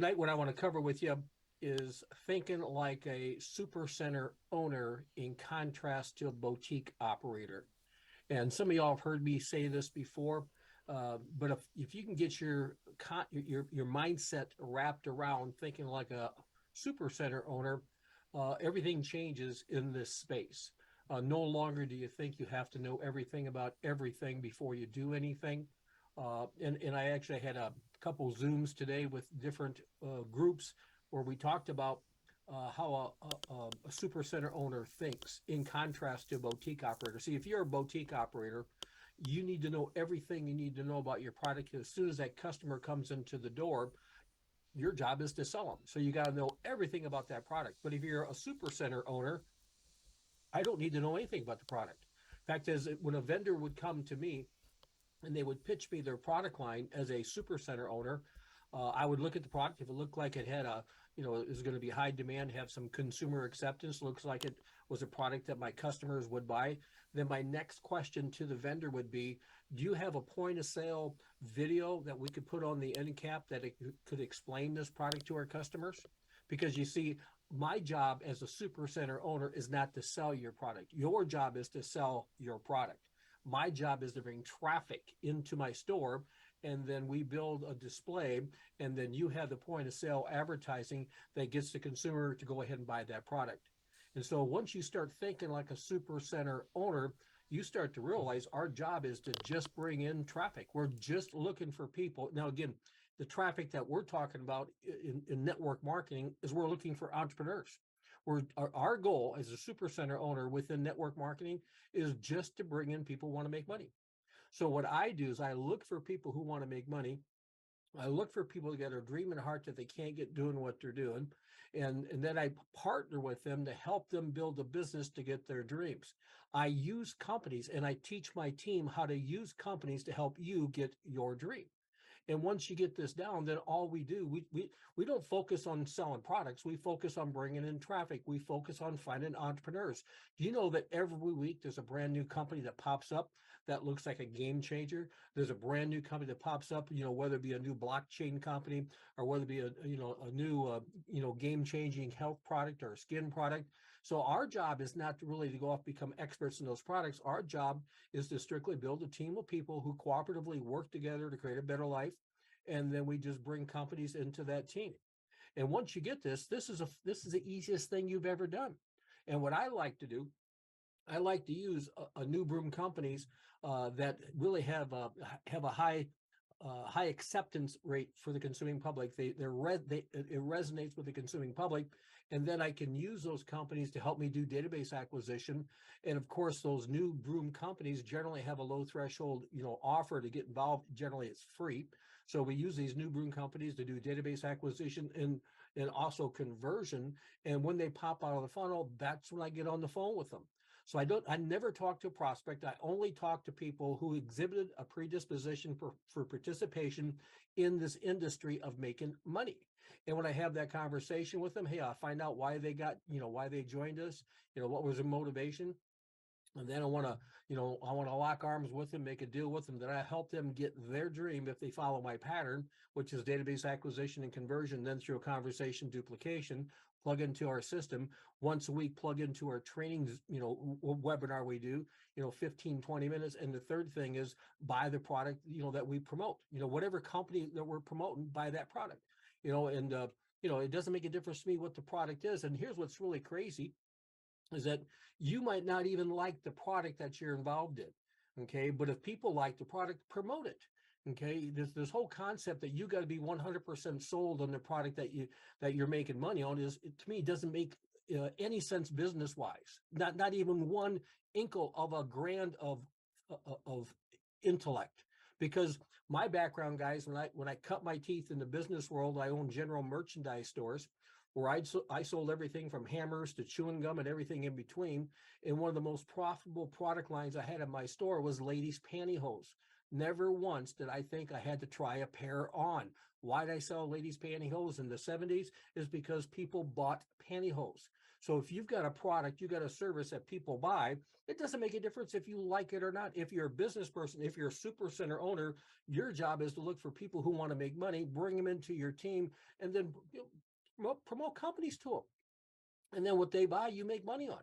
Tonight, what I want to cover with you is thinking like a super center owner in contrast to a boutique operator. And some of y'all have heard me say this before, but if you can get your mindset wrapped around thinking like a super center owner, everything changes in this space. No longer do you think you have to know everything about everything before you do anything. And I actually had a couple Zooms today with different groups where we talked about how a super center owner thinks in contrast to a boutique operator. See, if you're a boutique operator, you need to know everything you need to know about your product. As soon as that customer comes into the door, your job is to sell them. So you got to know everything about that product. But if you're a super center owner, I don't need to know anything about the product. Fact is, when a vendor would come to me and they would pitch me their product line as a super center owner, I would look at the product. If it looked like it had it was going to be high demand, have some consumer acceptance, looks like it was a product that my customers would buy, then my next question to the vendor would be, do you have a point of sale video that we could put on the end cap that it could explain this product to our customers? Because you see, my job as a super center owner is not to sell your product. Your job is to sell your product. My job is to bring traffic into my store, and then we build a display, and then you have the point of sale advertising that gets the consumer to go ahead and buy that product. And so once you start thinking like a super center owner, you start to realize our job is to just bring in traffic. We're just looking for people. Now, again, the traffic that we're talking about in network marketing is we're looking for entrepreneurs. Our goal as a super center owner within network marketing is just to bring in people who want to make money. So what I do is I look for people who want to make money. I look for people that are dreaming heart that they can't get doing what they're doing. And then I partner with them to help them build a business to get their dreams. I use companies and I teach my team how to use companies to help you get your dream. And once you get this down, then all we do, we don't focus on selling products. We focus on bringing in traffic. We focus on finding entrepreneurs. Do you know that every week there's a brand new company that pops up that looks like a game changer? There's a brand new company that pops up, whether it be a new blockchain company or whether it be a new, game changing health product or a skin product. So our job is not to really to go off become experts in those products. Our job is to strictly build a team of people who cooperatively work together to create a better life, and then we just bring companies into that team. And once you get this is the easiest thing you've ever done. And what I like to do, I like to use a new broom companies that really have a high acceptance rate for the consuming public. It resonates with the consuming public, and then I can use those companies to help me do database acquisition. And of course, those new broom companies generally have a low threshold, offer to get involved. Generally, it's free. So we use these new broom companies to do database acquisition and also conversion. And when they pop out of the funnel, that's when I get on the phone with them. So I never talk to a prospect. I only talk to people who exhibited a predisposition for participation in this industry of making money. And when I have that conversation with them, hey, I find out why they why they joined us, what was their motivation. And then I want to lock arms with them, make a deal with them that I help them get their dream if they follow my pattern, which is database acquisition and conversion, then through a conversation duplication, plug into our system once a week, plug into our trainings, webinar we do, 15, 20 minutes. And the third thing is buy the product, that we promote, whatever company that we're promoting, buy that product, and, it doesn't make a difference to me what the product is. And here's what's really crazy is that you might not even like the product that you're involved in. Okay. But if people like the product, promote it. Okay. There's this whole concept that you got to be 100% sold on the product that you're making money on to me, doesn't make any sense business wise, not even one inkle of a grand of intellect. Because my background, guys, when I cut my teeth in the business world, I own general merchandise stores where I sold everything from hammers to chewing gum and everything in between. And one of the most profitable product lines I had in my store was ladies' pantyhose. Never once did I think I had to try a pair on. Why did I sell ladies pantyhose in the 70s? Is because people bought pantyhose. So if you've got a product, you've got a service that people buy, it doesn't make a difference if you like it or not. If you're a business person, if you're a super center owner, your job is to look for people who want to make money, bring them into your team, and then promote companies to them. And then what they buy, you make money on.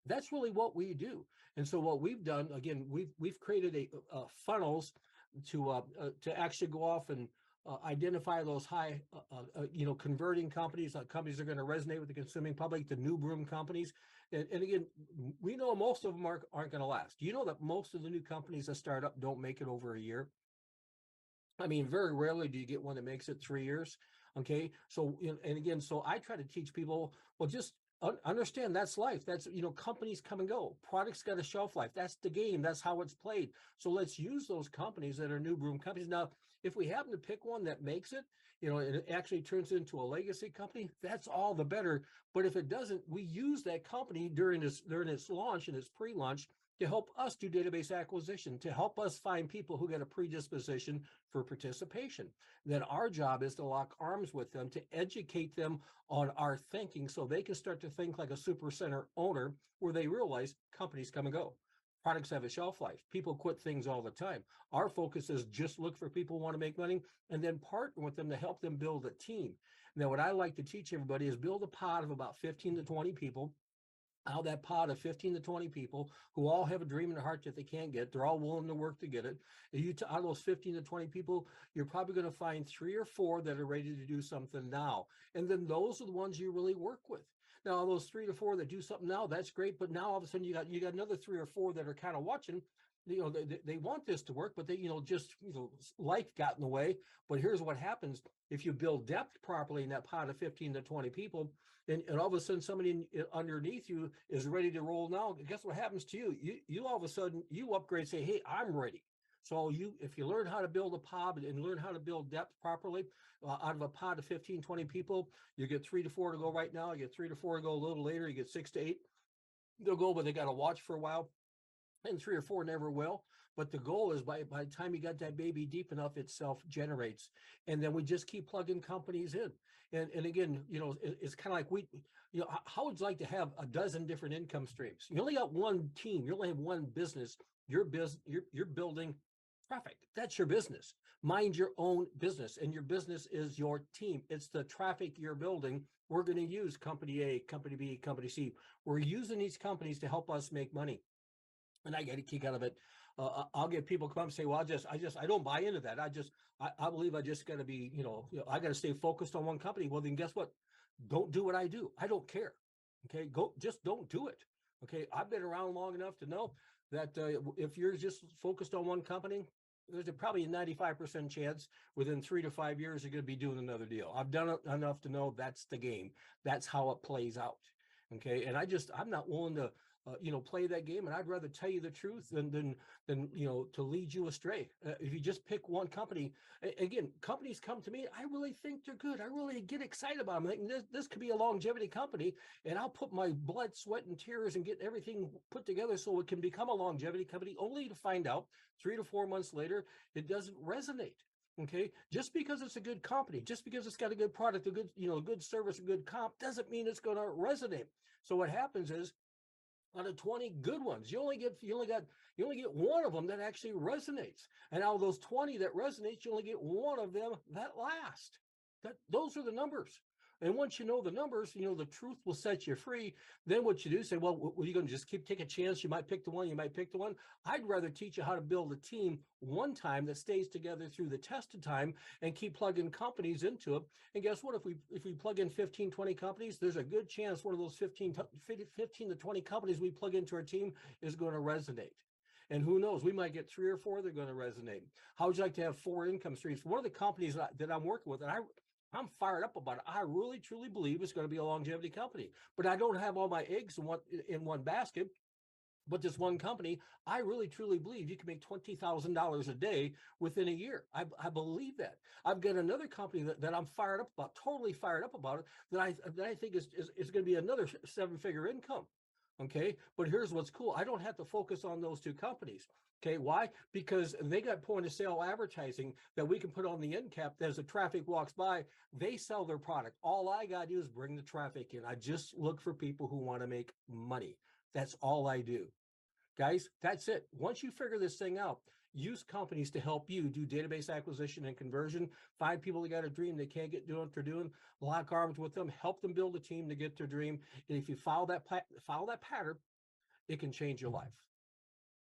That's really what we do. And so what we've done, again, we've created a funnels to actually go off and identify those high, converting companies, companies that are going to resonate with the consuming public, the new broom companies. And again, we know most of them aren't going to last. You know that most of the new companies that start up don't make it over a year. I mean, very rarely do you get one that makes it 3 years. Okay. So, and again, so I try to teach people, well, just understand that's life. That's, companies come and go. Products got a shelf life. That's the game. That's how it's played. So let's use those companies that are new broom companies. Now, if we happen to pick one that makes it, it actually turns into a legacy company, that's all the better. But if it doesn't, we use that company during its launch and its pre-launch to help us do database acquisition, to help us find people who get a predisposition for participation. Then our job is to lock arms with them, to educate them on our thinking so they can start to think like a super center owner, where they realize companies come and go. Products have a shelf life. People quit things all the time. Our focus is just look for people who want to make money and then partner with them to help them build a team. Now, what I like to teach everybody is build a pod of about 15 to 20 people. Out that pod of 15 to 20 people who all have a dream in their heart that they can't get. They're all willing to work to get it. Out of those 15 to 20 people, you're probably going to find 3 or 4 that are ready to do something now. And then those are the ones you really work with. Now, those 3 to 4 that do something now, that's great. But now all of a sudden you got another 3 or 4 that are kind of watching. They want this to work, but they, life got in the way. But here's what happens. If you build depth properly in that pot of 15 to 20 people, and all of a sudden somebody underneath you is ready to roll now, guess what happens to you? You all of a sudden, you upgrade, say, hey, I'm ready. So if you learn how to build a pod and learn how to build depth properly, out of a pod of 15, 20 people, you get 3 to 4 to go right now. You get 3 to 4 to go a little later. You get 6 to 8. They'll go, but they got to watch for a while. And 3 or 4 never will. But the goal is by the time you got that baby deep enough, it self-generates. And then we just keep plugging companies in. And again, it's kind of like how would you like to have a dozen different income streams? You only got one team. You only have one business. You're building traffic. That's your business. Mind your own business. And your business is your team. It's the traffic you're building. We're going to use company A, company B, company C. We're using these companies to help us make money. And I get a kick out of it. I'll get people come up and say, well, I don't buy into that. I believe I just got to be, I got to stay focused on one company. Well, then guess what? Don't do what I do. I don't care. Okay. Just don't do it. Okay. I've been around long enough to know that if you're just focused on one company, there's probably a 95% chance within 3 to 5 years, you're going to be doing another deal. I've done it enough to know that's the game. That's how it plays out. Okay. And I'm not willing to, play that game. And I'd rather tell you the truth than to lead you astray. If you just pick one company, again, companies come to me, I really think they're good. I really get excited about them. I think this could be a longevity company, and I'll put my blood, sweat, and tears and get everything put together so it can become a longevity company, only to find out 3 to 4 months later, it doesn't resonate. Okay, just because it's a good company, just because it's got a good product, a good service, a good comp, doesn't mean it's going to resonate. So what happens is, out of 20 good ones, you only get one of them that actually resonates. And out of those 20 that resonates, you only get one of them that last. Those are the numbers. And once you know the numbers, the truth will set you free. Then what you do, say, well, are you going to just take a chance? You might pick the one, you might pick the one. I'd rather teach you how to build a team one time that stays together through the test of time and keep plugging companies into it. And guess what? If we plug in 15, 20 companies, there's a good chance one of those 15 to 20 companies we plug into our team is going to resonate. And who knows, we might get 3 or 4 that are going to resonate. How would you like to have 4 income streams? One of the companies that I'm working with, and I'm fired up about it. I really, truly believe it's going to be a longevity company, but I don't have all my eggs in one basket. But this one company, I really, truly believe you can make $20,000 a day within a year. I believe that. I've got another company that I'm fired up about, totally fired up about it, that I think is going to be another 7-figure income. Okay. But here's what's cool. I don't have to focus on those two companies. Okay. Why? Because they got point of sale advertising that we can put on the end cap. As the traffic walks by, they sell their product. All I got to do is bring the traffic in. I just look for people who want to make money. That's all I do. Guys, that's it. Once you figure this thing out, use companies to help you do database acquisition and conversion. Find people that got a dream they can't get doing what they're doing. Lock arms with them. Help them build a team to get their dream. And if you follow that pattern, it can change your life.